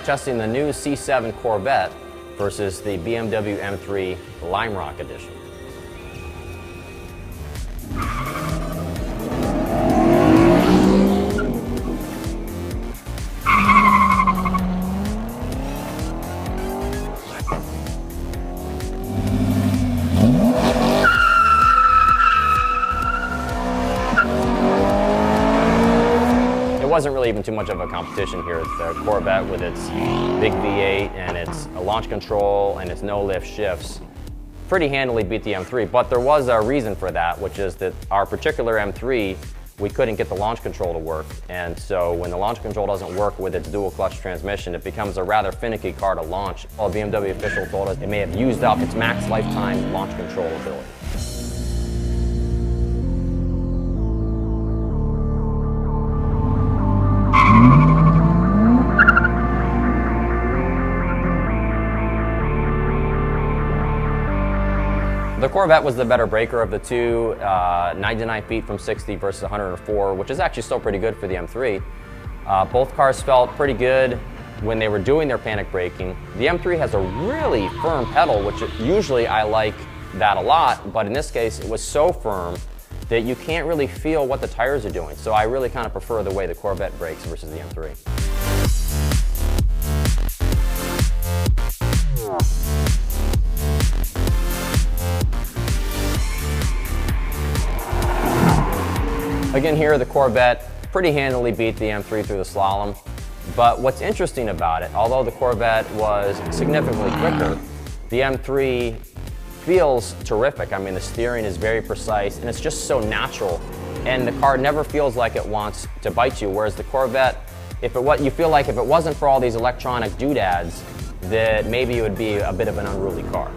testing the new C7 Corvette versus the BMW M3 Lime Rock Edition. It wasn't really even too much of a competition here. The Corvette with its big V8 and its launch control and its no-lift shifts pretty handily beat the M3, but there was a reason for that, which is that our particular M3, we couldn't get the launch control to work. And so when the launch control doesn't work with its dual clutch transmission, it becomes a rather finicky car to launch. Well, the BMW official told us it may have used up its max lifetime launch control ability. The Corvette was the better braker of the two, 99 feet from 60 versus 104, which is actually still pretty good for the M3. Both cars felt pretty good when they were doing their panic braking. The M3 has a really firm pedal, which usually I like that a lot, but in this case it was so firm that you can't really feel what the tires are doing. So I really kind of prefer the way the Corvette brakes versus the M3. Again here, the Corvette pretty handily beat the M3 through the slalom. But what's interesting about it, although the Corvette was significantly quicker, the M3 feels terrific. I mean, the steering is very precise and it's just so natural. And the car never feels like it wants to bite you, whereas the Corvette, you feel like if it wasn't for all these electronic doodads, that maybe it would be a bit of an unruly car.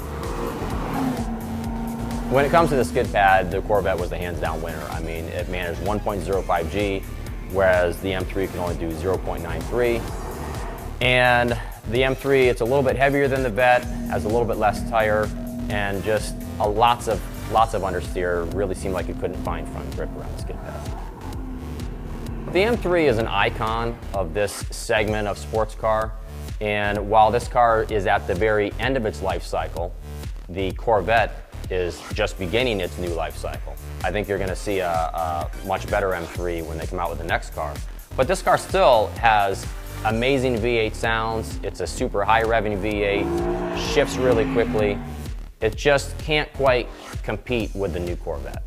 When it comes to the skid pad, the Corvette was the hands-down winner. I mean, it managed 1.05 G, whereas the M3 can only do 0.93. And the M3, it's a little bit heavier than the Vette, has a little bit less tire, and just lots of understeer. Really seemed like it couldn't find front grip around the skid pad. The M3 is an icon of this segment of sports car, and while this car is at the very end of its life cycle, the Corvette is just beginning its new life cycle. I think you're going to see a much better M3 when they come out with the next car. But this car still has amazing V8 sounds. It's a super high revving V8, shifts really quickly. It just can't quite compete with the new Corvette.